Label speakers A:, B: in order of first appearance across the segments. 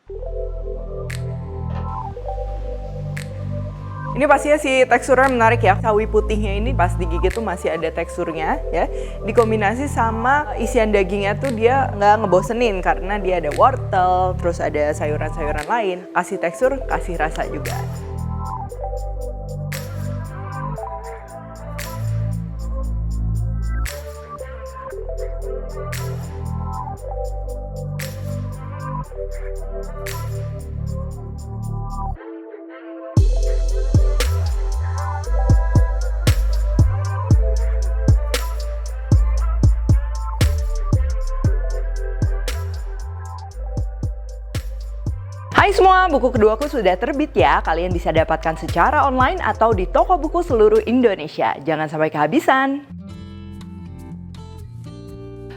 A: Ini pastinya si teksturnya menarik ya. Sawi putihnya ini pas digigit tuh masih ada teksturnya ya. Dikombinasi sama isian dagingnya tuh dia nggak ngebosenin karena dia ada wortel, terus ada sayuran-sayuran lain. Kasih tekstur, kasih rasa juga. Hai semua, buku keduaku sudah terbit ya. Kalian bisa dapatkan secara online atau di toko buku seluruh Indonesia. Jangan sampai kehabisan.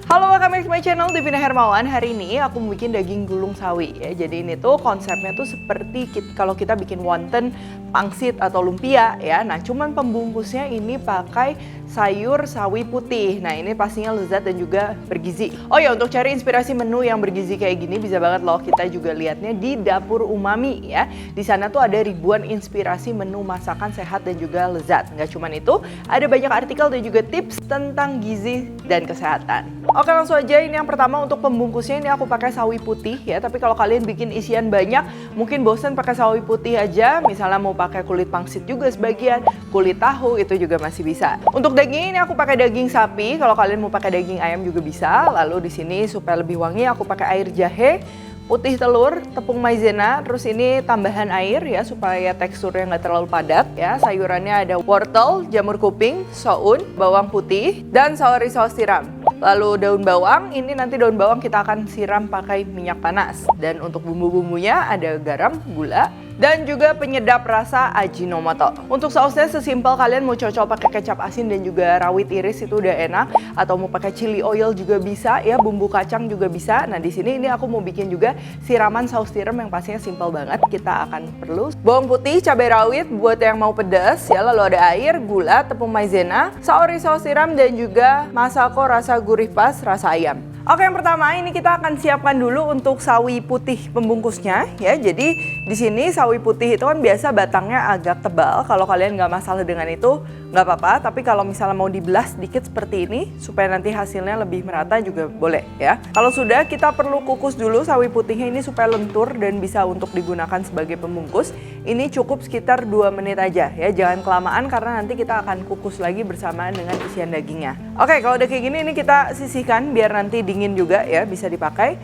A: Halo, welcome back to my channel, Devina Hermawan. Hari ini aku mau bikin daging gulung sawi ya. Jadi ini tuh konsepnya tuh seperti kalau kita bikin wonton, pangsit atau lumpia ya. Nah, cuman pembungkusnya ini pakai sayur sawi putih. Nah, ini pastinya lezat dan juga bergizi. Oh ya, untuk cari inspirasi menu yang bergizi kayak gini bisa banget loh kita juga lihatnya di Dapur Umami ya. Di sana tuh ada ribuan inspirasi menu masakan sehat dan juga lezat. Nggak cuman itu, ada banyak artikel dan juga tips tentang gizi dan kesehatan. Oke, langsung aja. Ini yang pertama untuk pembungkusnya ini aku pakai sawi putih ya. Tapi kalau kalian bikin isian banyak, mungkin bosan pakai sawi putih aja. Misalnya mau pakai kulit pangsit juga sebagian, kulit tahu itu juga masih bisa. Untuk daging ini aku pakai daging sapi. Kalau kalian mau pakai daging ayam juga bisa. Lalu di sini supaya lebih wangi aku pakai air jahe, putih telur, tepung maizena, terus ini tambahan air ya supaya teksturnya nggak terlalu padat ya. Sayurannya ada wortel, jamur kuping, soun, bawang putih, dan saori saus tiram. Lalu daun bawang, ini nanti daun bawang kita akan siram pakai minyak panas. Dan untuk bumbu-bumbunya ada garam, gula, dan juga penyedap rasa Ajinomoto. Untuk sausnya sesimpel kalian mau cocok pakai kecap asin dan juga rawit iris itu udah enak, atau mau pakai chili oil juga bisa ya, bumbu kacang juga bisa. Nah, di sini ini aku mau bikin juga siraman saus tiram yang pastinya simpel banget. Kita akan perlu bawang putih, cabai rawit buat yang mau pedas ya, lalu ada air, gula, tepung maizena, saori saus tiram dan juga masako rasa gurih pas rasa ayam. Oke, yang pertama ini kita akan siapkan dulu untuk sawi putih pembungkusnya ya. Jadi di sini sawi putih itu kan biasa batangnya agak tebal. Kalau kalian nggak masalah dengan itu nggak apa-apa. Tapi kalau misalnya mau dibelah sedikit seperti ini supaya nanti hasilnya lebih merata juga boleh ya. Kalau sudah, kita perlu kukus dulu sawi putihnya ini supaya lentur dan bisa untuk digunakan sebagai pembungkus. Ini cukup sekitar 2 menit aja ya. Jangan kelamaan karena nanti kita akan kukus lagi bersamaan dengan isian dagingnya. Oke, kalau udah kayak gini ini kita sisihkan biar nanti dingin juga ya, bisa dipakai.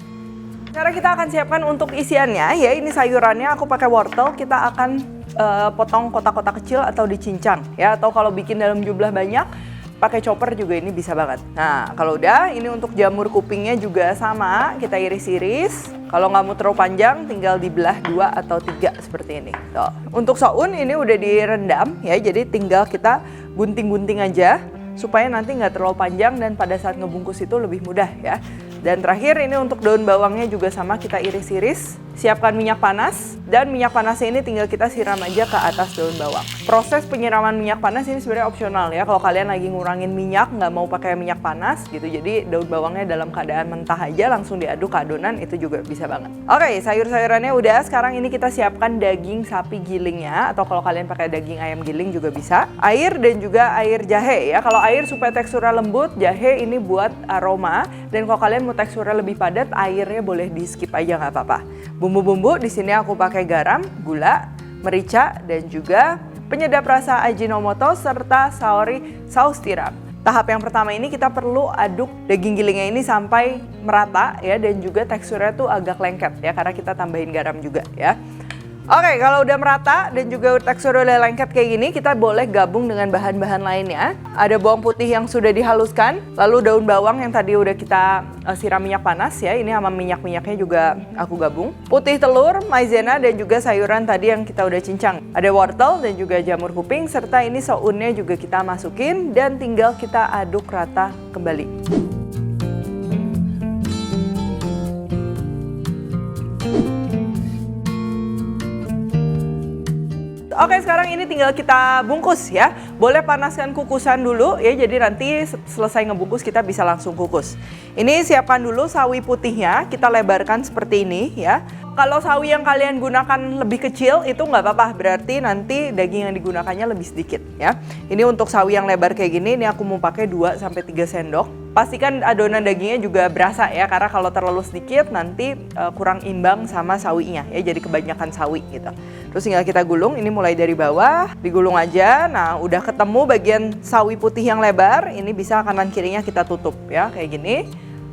A: Sekarang kita akan siapkan untuk isiannya ya. Ini sayurannya aku pakai wortel, kita akan potong kotak-kotak kecil atau dicincang ya. Atau kalau bikin dalam jumlah banyak pakai chopper juga ini bisa banget. Nah, kalau udah, ini untuk jamur kupingnya juga sama, kita iris-iris. Kalau nggak mau terlalu panjang, tinggal dibelah 2 atau 3 seperti ini. Tuh. Untuk soun ini udah direndam ya, jadi tinggal kita gunting-gunting aja supaya nanti nggak terlalu panjang dan pada saat ngebungkus itu lebih mudah ya. Dan terakhir ini untuk daun bawangnya juga sama, kita iris-iris. Siapkan minyak panas, dan minyak panasnya ini tinggal kita siram aja ke atas daun bawang. Proses penyiraman minyak panas ini sebenarnya opsional ya. Kalau kalian lagi ngurangin minyak, nggak mau pakai minyak panas gitu, jadi daun bawangnya dalam keadaan mentah aja langsung diaduk ke adonan, itu juga bisa banget. Oke, sayur-sayurannya udah. Sekarang ini kita siapkan daging sapi gilingnya, atau kalau kalian pakai daging ayam giling juga bisa. Air dan juga air jahe ya. Kalau air supaya teksturnya lembut, jahe ini buat aroma. Dan kalau kalian mau teksturnya lebih padat, airnya boleh di skip aja nggak apa-apa. Bumbu-bumbu di sini aku pakai garam, gula, merica, dan juga penyedap rasa Ajinomoto serta saori saus tiram. Tahap yang pertama ini kita perlu aduk daging gilingnya ini sampai merata ya, dan juga teksturnya tuh agak lengket ya karena kita tambahin garam juga ya. Oke, kalau udah merata dan juga tekstur udah lengket kayak gini, kita boleh gabung dengan bahan-bahan lainnya. Ada bawang putih yang sudah dihaluskan, lalu daun bawang yang tadi udah kita siram minyak panas ya, ini sama minyak-minyaknya juga aku gabung. Putih telur, maizena, dan juga sayuran tadi yang kita udah cincang. Ada wortel dan juga jamur kuping, serta ini sounnya juga kita masukin dan tinggal kita aduk rata kembali. Oke, sekarang ini tinggal kita bungkus ya. Boleh panaskan kukusan dulu ya, jadi nanti selesai ngebungkus kita bisa langsung kukus. Ini siapkan dulu sawi putihnya, kita lebarkan seperti ini ya. Kalau sawi yang kalian gunakan lebih kecil itu nggak apa-apa, berarti nanti daging yang digunakannya lebih sedikit ya. Ini untuk sawi yang lebar kayak gini, ini aku mau pakai 2-3 sendok. Pastikan adonan dagingnya juga berasa ya, karena kalau terlalu sedikit nanti kurang imbang sama sawinya ya, jadi kebanyakan sawi gitu. Terus tinggal kita gulung, ini mulai dari bawah, digulung aja. Nah udah ketemu bagian sawi putih yang lebar, ini bisa kanan kirinya kita tutup ya, kayak gini.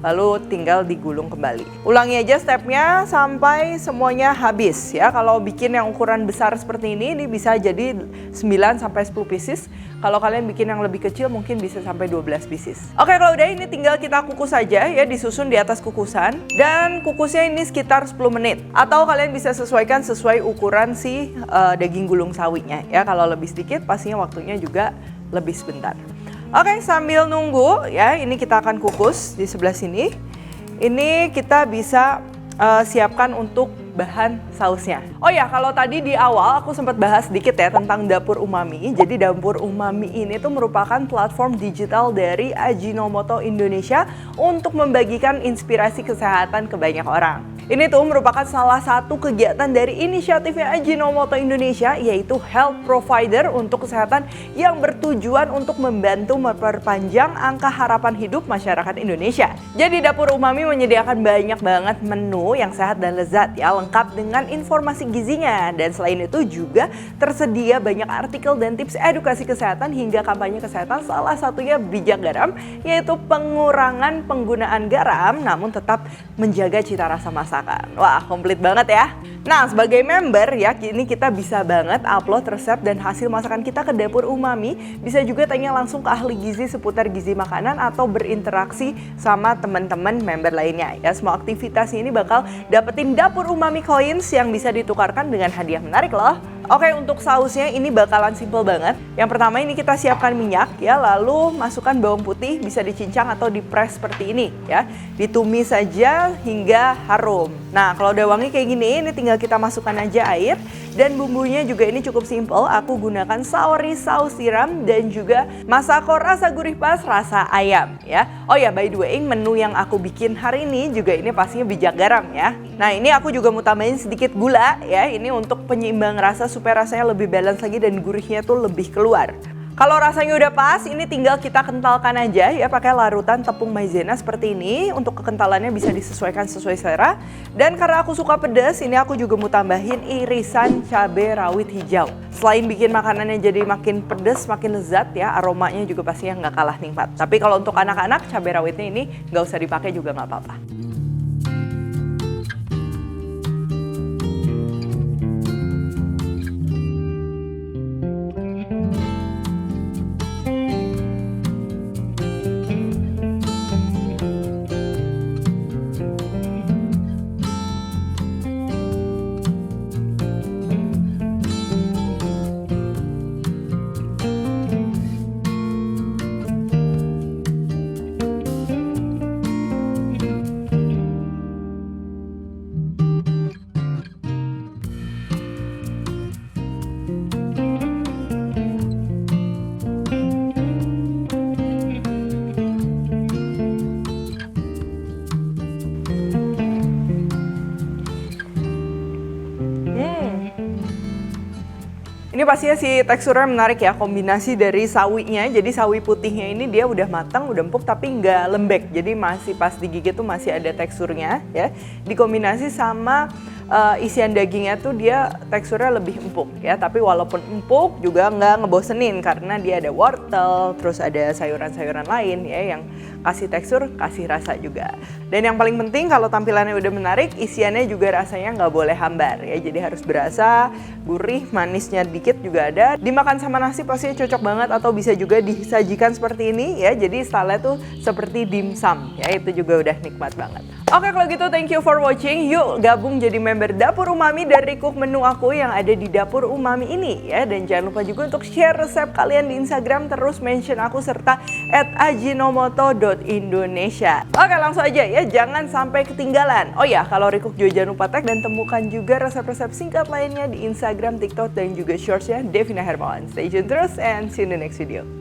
A: Lalu tinggal digulung kembali. Ulangi aja stepnya sampai semuanya habis ya. Kalau bikin yang ukuran besar seperti ini bisa jadi 9-10 pieces. Kalau kalian bikin yang lebih kecil mungkin bisa sampai 12 pieces. Oke, kalau udah ini tinggal kita kukus aja ya, disusun di atas kukusan. Dan kukusnya ini sekitar 10 menit. Atau kalian bisa sesuaikan sesuai ukuran si daging gulung sawinya ya. Kalau lebih sedikit pastinya waktunya juga lebih sebentar. Oke, sambil nunggu ya, ini kita akan kukus di sebelah sini. Ini kita bisa siapkan untuk bahan sausnya. Oh ya, kalau tadi di awal aku sempat bahas sedikit ya tentang Dapur Umami. Jadi Dapur Umami ini tuh merupakan platform digital dari Ajinomoto Indonesia untuk membagikan inspirasi kesehatan ke banyak orang. Ini tuh merupakan salah satu kegiatan dari inisiatifnya Ajinomoto Indonesia, yaitu health provider untuk kesehatan yang bertujuan untuk membantu memperpanjang angka harapan hidup masyarakat Indonesia. Jadi Dapur Umami menyediakan banyak banget menu yang sehat dan lezat ya, lengkap dengan informasi gizinya. Dan selain itu juga tersedia banyak artikel dan tips edukasi kesehatan hingga kampanye kesehatan, salah satunya bijak garam, yaitu pengurangan penggunaan garam namun tetap menjaga cita rasa masakan. Wah, komplit banget ya. Nah, sebagai member ya, kini kita bisa banget upload resep dan hasil masakan kita ke Dapur Umami. Bisa juga tanya langsung ke ahli gizi seputar gizi makanan atau berinteraksi sama teman-teman member lainnya. Ya, semua aktivitas ini bakal dapetin Dapur Umami Coins yang bisa ditukarkan dengan hadiah menarik loh. Oke, untuk sausnya ini bakalan simple banget. Yang pertama ini kita siapkan minyak ya, lalu masukkan bawang putih, bisa dicincang atau dipres seperti ini ya. Ditumis saja hingga harum. Nah, kalau udah wangi kayak gini, ini tinggal kita masukkan aja air. Dan bumbunya juga ini cukup simple, aku gunakan saori saus tiram dan juga masako rasa gurih pas rasa ayam ya. Oh ya, by the way, menu yang aku bikin hari ini juga ini pastinya bijak garam ya. Nah, ini aku juga mau tambahin sedikit gula ya, ini untuk penyeimbang rasa supaya rasanya lebih balance lagi dan gurihnya tuh lebih keluar. Kalau rasanya udah pas, ini tinggal kita kentalkan aja ya pakai larutan tepung maizena seperti ini. Untuk kekentalannya bisa disesuaikan sesuai selera. Dan karena aku suka pedas, ini aku juga mau tambahin irisan cabai rawit hijau. Selain bikin makanannya jadi makin pedas, makin lezat ya, aromanya juga pastinya nggak kalah nikmat. Tapi kalau untuk anak-anak, cabai rawitnya ini nggak usah dipakai juga nggak apa-apa. Ini pastinya si teksturnya menarik ya, kombinasi dari sawinya. Jadi sawi putihnya ini dia udah matang, udah empuk tapi nggak lembek. Jadi masih pas digigit tuh masih ada teksturnya ya. Dikombinasi sama isian dagingnya tuh dia teksturnya lebih empuk ya. Tapi walaupun empuk juga nggak ngebosenin karena dia ada wortel, terus ada sayuran-sayuran lain ya yang kasih tekstur, kasih rasa juga. Dan yang paling penting kalau tampilannya udah menarik, isiannya juga rasanya nggak boleh hambar ya. Jadi harus berasa, gurih, manisnya dikit juga ada. Dimakan sama nasi pastinya cocok banget atau bisa juga disajikan seperti ini ya. Jadi style-nya tuh seperti dimsum ya, itu juga udah nikmat banget. Oke, kalau gitu thank you for watching. Yuk gabung jadi member Dapur Umami dan recook menu aku yang ada di Dapur Umami ini ya. Dan jangan lupa juga untuk share resep kalian di Instagram, terus mention aku serta @ajinomoto.indonesia. Oke, langsung aja ya, jangan sampai ketinggalan. Oh ya, kalau recook juga jangan lupa tag dan temukan juga resep-resep singkat lainnya di Instagram, TikTok dan juga Shorts-nya Devina Hermawan. Stay tune terus and see you in the next video.